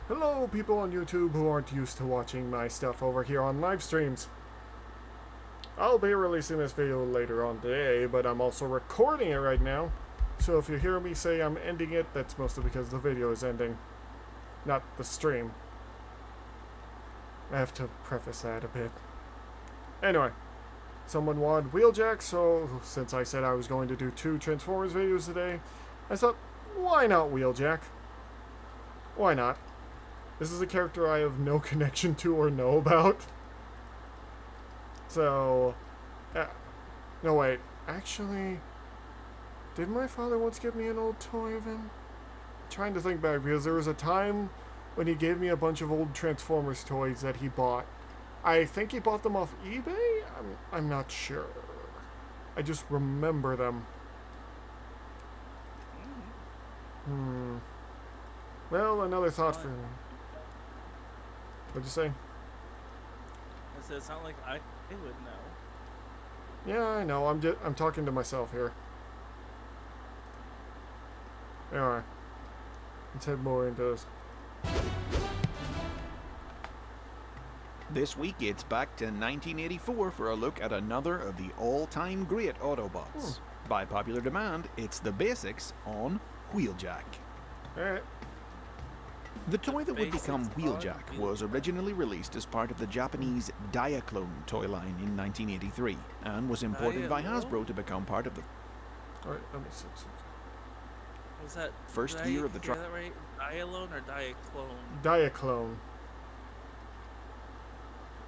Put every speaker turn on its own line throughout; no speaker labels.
Hello, people on YouTube who aren't used to watching my stuff over here on live streams. I'll be releasing this video later on today, but I'm also recording it right now. So if you hear me say I'm ending it, that's mostly because the video is ending, not the stream. I have to preface that a bit. Anyway, someone wanted Wheeljack, so since I said I was going to do 2 Transformers videos today, I thought, why not Wheeljack? Why not? This is a character I have no connection to or know about. So, no wait, actually, did my father once give me an old toy of him? I'm trying to think back, because there was a time when he gave me a bunch of old Transformers toys that he bought. I think he bought them off eBay? I'm not sure. I just remember them. Well, another thought for me. What'd you say?
I said it's not like I would know.
Yeah, I know. I'm talking to myself here. Anyway, let's head more into this.
This week it's back to 1984 for a look at another of the all-time great Autobots. By popular demand, it's the basics on Wheeljack.
Alright.
The toy that would become Wheeljack was originally released as part of the Japanese Diaclone toy line in 1983 and was imported by Hasbro to become part of the
Alright, let me see.
Was that
first year of the
that right? Dialone or Diaclone?
Diaclone.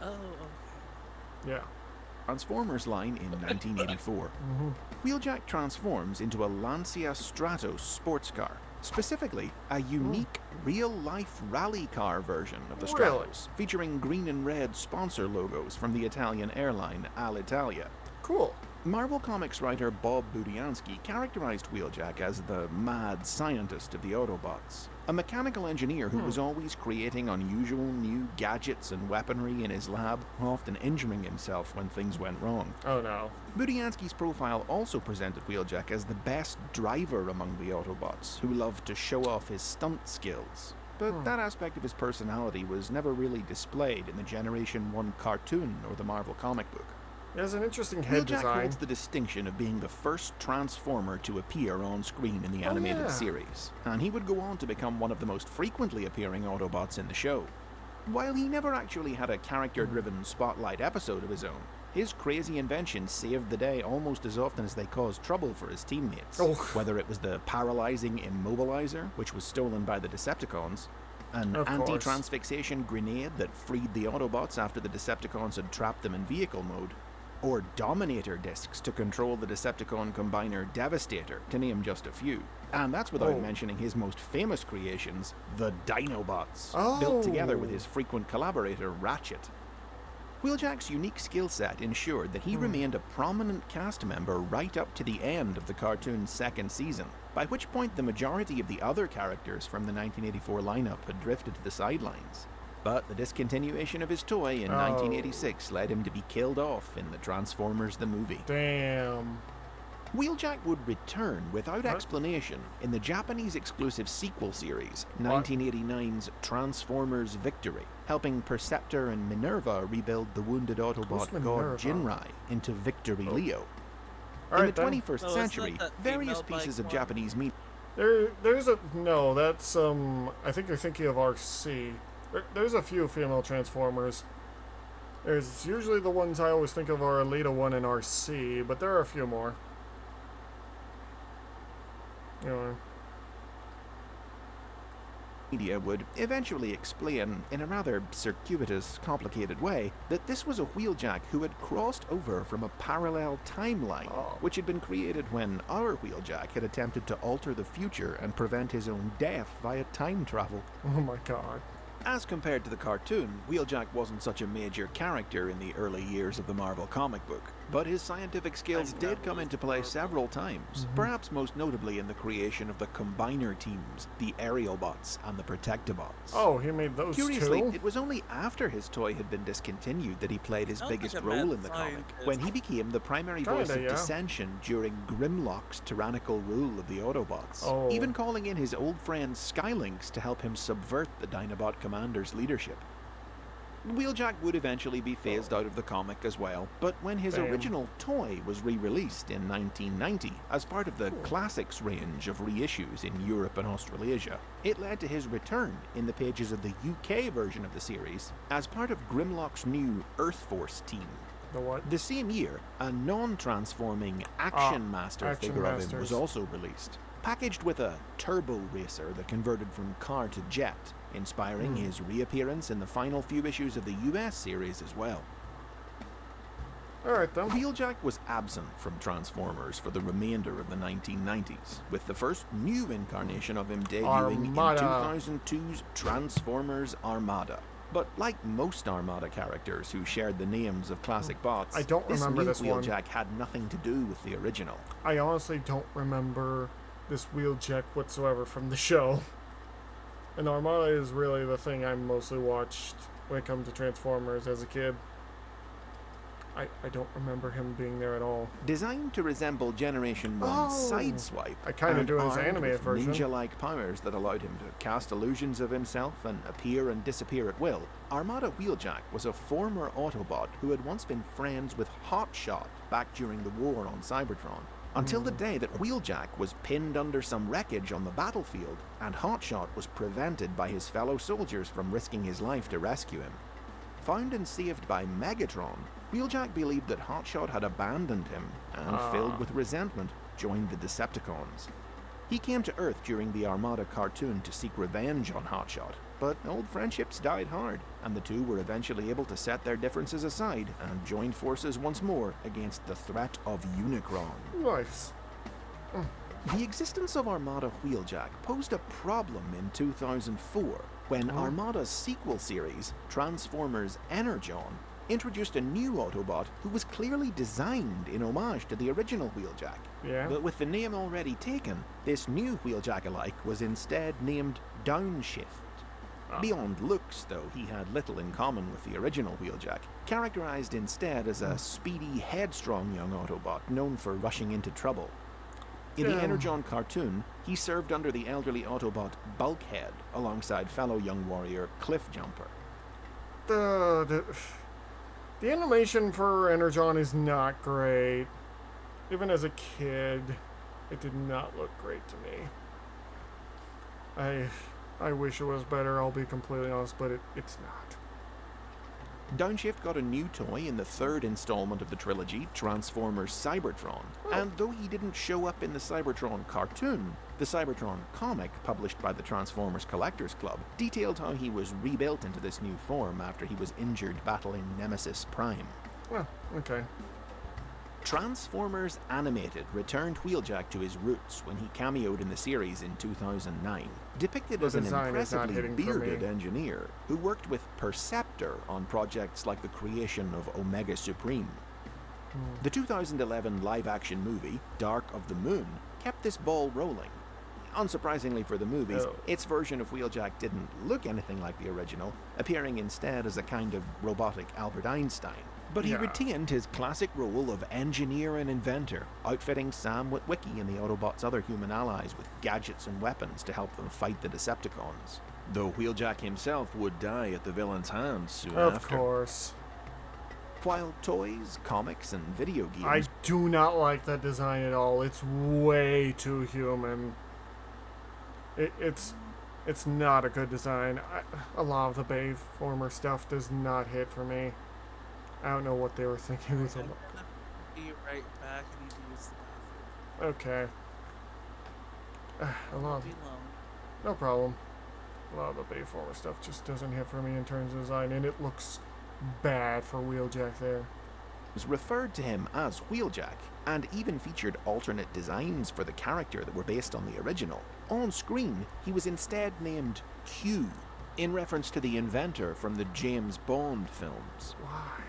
Oh, okay.
Yeah.
Transformers line in 1984. Wheeljack transforms into a Lancia Stratos sports car, specifically a unique real-life rally car version of the Stratos, featuring green and red sponsor logos from the Italian airline Alitalia.
Cool.
Marvel Comics writer Bob Budiansky characterized Wheeljack as the mad scientist of the Autobots, a mechanical engineer who was always creating unusual new gadgets and weaponry in his lab, often injuring himself when things went wrong.
Oh no.
Budiansky's profile also presented Wheeljack as the best driver among the Autobots, who loved to show off his stunt skills. But that aspect of his personality was never really displayed in the Generation 1 cartoon or the Marvel comic book.
It has an interesting head
Wheeljack
design.
holds the distinction of being the first Transformer to appear on screen in the animated series, and he would go on to become one of the most frequently appearing Autobots in the show. While he never actually had a character-driven spotlight episode of his own, his crazy inventions saved the day almost as often as they caused trouble for his teammates. Whether it was the paralyzing immobilizer, which was stolen by the Decepticons, an anti-transfixation grenade that freed the Autobots after the Decepticons had trapped them in vehicle mode, or Dominator discs to control the Decepticon combiner Devastator, to name just a few. And that's without mentioning his most famous creations, the Dinobots, built together with his frequent collaborator Ratchet. Wheeljack's unique skill set ensured that he remained a prominent cast member right up to the end of the cartoon's second season, by which point the majority of the other characters from the 1984 lineup had drifted to the sidelines. But the discontinuation of his toy in 1986 led him to be killed off in the Transformers the movie.
Damn.
Wheeljack would return without explanation in the Japanese exclusive sequel series, 1989's Transformers Victory, helping Perceptor and Minerva rebuild the wounded Autobot god Jinrai into Victory Leo. In the 21st century, various pieces of Japanese media...
There's a... No, that's, I think you're thinking of RC. There's a few female Transformers. There's usually the ones I always think of are Alita 1 and RC, but there are a few more. Anyway.
Media would eventually explain, in a rather circuitous, complicated way, that this was a Wheeljack who had crossed over from a parallel timeline, which had been created when our Wheeljack had attempted to alter the future and prevent his own death via time travel.
Oh my god.
As compared to the cartoon, Wheeljack wasn't such a major character in the early years of the Marvel comic book, but his scientific skills did come into play several times, perhaps most notably in the creation of the Combiner teams, the Aerial Bots, and the Protectobots.
Oh, he made those
Curiously,
too?
it was only after his toy had been discontinued that he played his
Sounds
biggest
like a
role
mad
in the comic,
scientist.
when he became the primary voice
Kinda,
of
yeah.
dissension during Grimlock's tyrannical rule of the Autobots,
Oh.
even calling in his old friend Skylynx to help him subvert the Dinobot commander's leadership. Wheeljack would eventually be phased out of the comic as well, but when his
Damn.
original toy was re-released in 1990 as part of the Classics range of reissues in Europe and Australasia, it led to his return in the pages of the UK version of the series as part of Grimlock's new Earth Force team.
The what?
The same year, a non-transforming Action Master
Action
figure of him was
Masters.
also released, packaged with a turbo racer that converted from car to jet, inspiring his reappearance in the final few issues of the US series as well.
Alright then.
Wheeljack was absent from Transformers for the remainder of the 1990s, with the first new incarnation of him debuting
Armada.
in 2002's Transformers Armada. But like most Armada characters who shared the names of classic bots,
I don't remember
this new
this one.
Wheeljack had nothing to do with the original.
I honestly don't remember this Wheeljack whatsoever from the show. And Armada is really the thing I mostly watched when it comes to Transformers as a kid. I don't remember him being there at all.
Designed to resemble Generation 1's
Oh,
Sideswipe,
I kinda
and
do his
armed
animated
with
version.
ninja-like powers that allowed him to cast illusions of himself and appear and disappear at will, Armada Wheeljack was a former Autobot who had once been friends with Hotshot back during the war on Cybertron. Until the day that Wheeljack was pinned under some wreckage on the battlefield, and Hotshot was prevented by his fellow soldiers from risking his life to rescue him. Found and saved by Megatron, Wheeljack believed that Hotshot had abandoned him, and filled with resentment, joined the Decepticons. He came to Earth during the Armada cartoon to seek revenge on Hotshot, but old friendships died hard, and the two were eventually able to set their differences aside and join forces once more against the threat of Unicron.
Nice.
The existence of Armada Wheeljack posed a problem in 2004 when Armada's sequel series, Transformers Energon, introduced a new Autobot who was clearly designed in homage to the original Wheeljack.
Yeah.
But with the name already taken, this new Wheeljack-alike was instead named Downshift. Beyond looks, though, he had little in common with the original Wheeljack, characterized instead as a speedy, headstrong young Autobot known for rushing into trouble. In the
Yeah.
Energon cartoon, he served under the elderly Autobot Bulkhead alongside fellow young warrior Cliffjumper.
The animation for Energon is not great. Even as a kid, it did not look great to me. I wish it was better, I'll be completely honest, but it's not.
Downshift got a new toy in the third installment of the trilogy, Transformers Cybertron, and though he didn't show up in the Cybertron cartoon, the Cybertron comic, published by the Transformers Collectors Club, detailed how he was rebuilt into this new form after he was injured battling Nemesis Prime.
Well, okay.
Transformers Animated returned Wheeljack to his roots when he cameoed in the series in 2009, depicted
The
as an
design is not
impressively
hitting for
bearded
me.
engineer who worked with Perceptor on projects like the creation of Omega Supreme. The 2011 live-action movie, Dark of the Moon, kept this ball rolling. Unsurprisingly for the movies,
Oh.
its version of Wheeljack didn't look anything like the original, appearing instead as a kind of robotic Albert Einstein. But he
Yeah.
retained his classic role of engineer and inventor, outfitting Sam Witwicky and the Autobots' other human allies with gadgets and weapons to help them fight the Decepticons. Though Wheeljack himself would die at the villain's hands soon
Of
after.
course.
While toys, comics, and video games
I do not like that design at all. It's way too human. It's not a good design. A lot of the Bayformer stuff does not hit for me. I don't know what they were thinking with
I'm
them.
gonna be right back. I need to use the
Okay. A lot
bathroom.
of,
Be long.
no problem. A lot of the Bayformer stuff just doesn't hit for me in terms of design, and it looks bad for Wheeljack there.
was referred to him as Wheeljack, and even featured alternate designs for the character that were based on the original. On screen, he was instead named Q, in reference to the inventor from the James Bond films.
Why?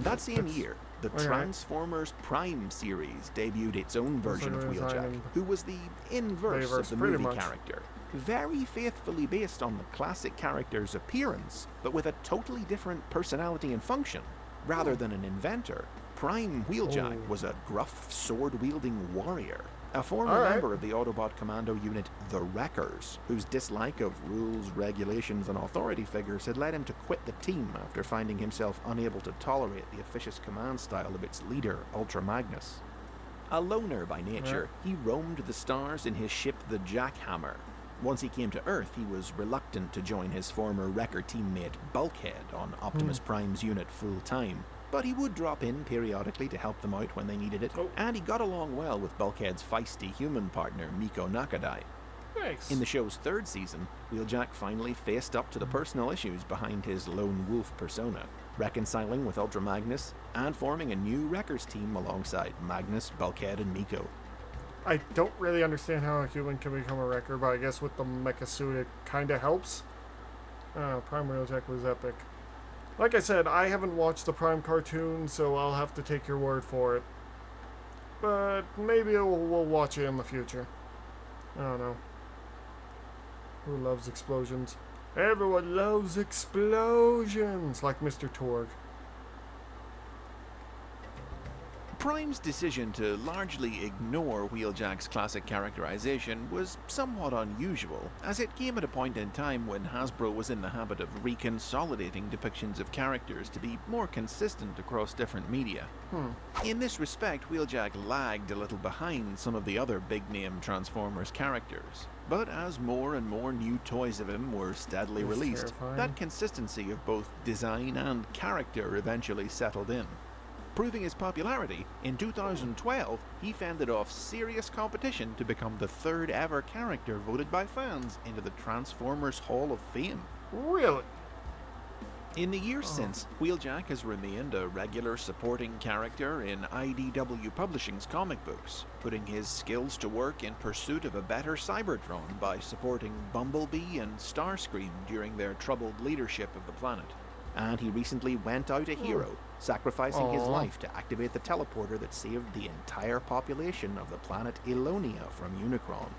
That same year, the
Okay.
Transformers Prime series debuted its own version of
like a
Wheeljack,
design
who was the inverse of
Bayverse,
the
pretty
movie
much.
character. Very faithfully based on the classic character's appearance, but with a totally different personality and function. Rather than an inventor, Prime Wheeljack
Oh.
was a gruff, sword-wielding warrior. A former
Alright.
member of the Autobot commando unit, the Wreckers, whose dislike of rules, regulations, and authority figures had led him to quit the team after finding himself unable to tolerate the officious command style of its leader, Ultra Magnus. A loner by nature, he roamed the stars in his ship the Jackhammer. Once he came to Earth, he was reluctant to join his former Wrecker teammate Bulkhead on Optimus Prime's unit full-time. But he would drop in periodically to help them out when they needed it, and he got along well with Bulkhead's feisty human partner, Miko Nakadai.
Nice.
In the show's third season, Wheeljack finally faced up to the personal issues behind his lone wolf persona, reconciling with Ultra Magnus and forming a new Wreckers team alongside Magnus, Bulkhead, and Miko.
I don't really understand how a human can become a wrecker, but I guess with the mecha suit it kind of helps. Prime Wheeljack was epic. Like I said, I haven't watched the Prime cartoon, so I'll have to take your word for it. But maybe we'll watch it in the future. I don't know. Who loves explosions? Everyone loves explosions! Like Mr. Torg.
Prime's decision to largely ignore Wheeljack's classic characterization was somewhat unusual, as it came at a point in time when Hasbro was in the habit of reconsolidating depictions of characters to be more consistent across different media. In this respect, Wheeljack lagged a little behind some of the other big-name Transformers characters. But as more and more new toys of him were steadily
That's
released,
terrifying.
that consistency of both design and character eventually settled in. Proving his popularity, in 2012, he fended off serious competition to become the third ever character voted by fans into the Transformers Hall of Fame.
Really?
In the years since, Wheeljack has remained a regular supporting character in IDW Publishing's comic books, putting his skills to work in pursuit of a better Cybertron by supporting Bumblebee and Starscream during their troubled leadership of the planet. And he recently went out a hero, sacrificing his life to activate the teleporter that saved the entire population of the planet Elonia from Unicron.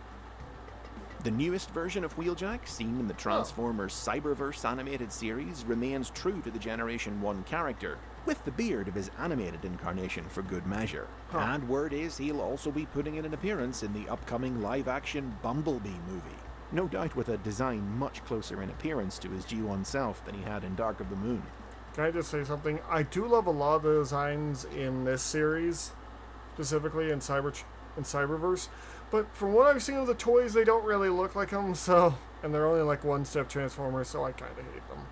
The newest version of Wheeljack, seen in the Transformers Cyberverse animated series, remains true to the Generation 1 character, with the beard of his animated incarnation for good measure. And word is he'll also be putting in an appearance in the upcoming live-action Bumblebee movie. No doubt with a design much closer in appearance to his G1 self than he had in Dark of the Moon.
Can I just say something? I do love a lot of the designs in this series, specifically in Cyberverse, but from what I've seen of the toys, they don't really look like them, so... And they're only like one-step Transformers, so I kind of hate them.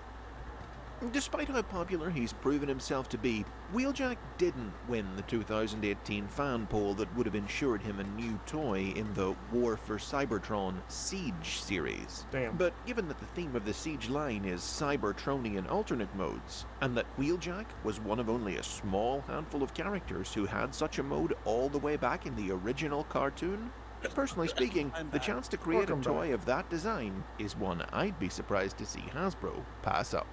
Despite how popular he's proven himself to be, Wheeljack didn't win the 2018 fan poll that would have ensured him a new toy in the War for Cybertron Siege series.
Damn.
But given that the theme of the Siege line is Cybertronian alternate modes, and that Wheeljack was one of only a small handful of characters who had such a mode all the way back in the original cartoon, personally speaking, the chance to create
Welcome
a toy of that design is one I'd be surprised to see Hasbro pass up.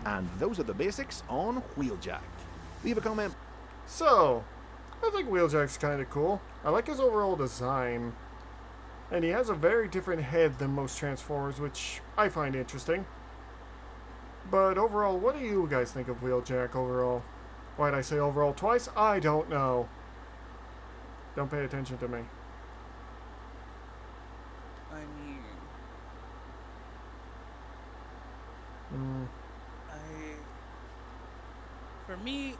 And those are the basics on Wheeljack. Leave a comment.
So, I think Wheeljack's kind of cool. I like his overall design. And he has a very different head than most Transformers, which I find interesting. But overall, what do you guys think of Wheeljack overall? Why'd I say overall twice? I don't know. Don't pay attention to me.
I mean, for me,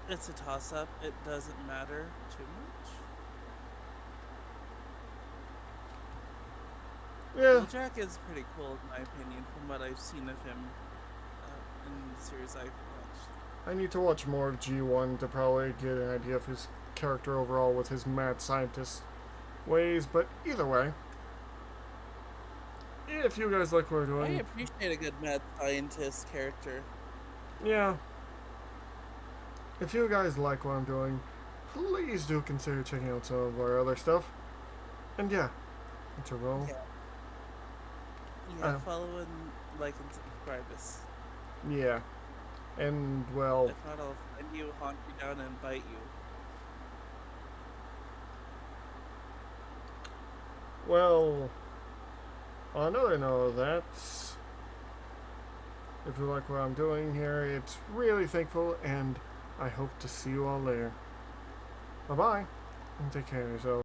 it's a toss-up. It doesn't matter too much.
Yeah,
Wheeljack is pretty cool, in my opinion, from what I've seen of him in the series I've watched.
I need to watch more of G1 to probably get an idea of his character overall with his mad scientist ways, but either way, if you guys like what we're
I
doing,
appreciate a good mad scientist character.
yeah. If you guys like what I'm doing, please do consider checking out some of our other stuff. And yeah, It's a roll.
Yeah. Yeah,
Oh.
follow and like and subscribe us.
Yeah. And, well,
If not, I'll find you, hunt you down, and bite you.
well, on another note, that's, if you like what I'm doing here, it's really thankful, and I hope to see you all later. Bye-bye, and take care of yourself.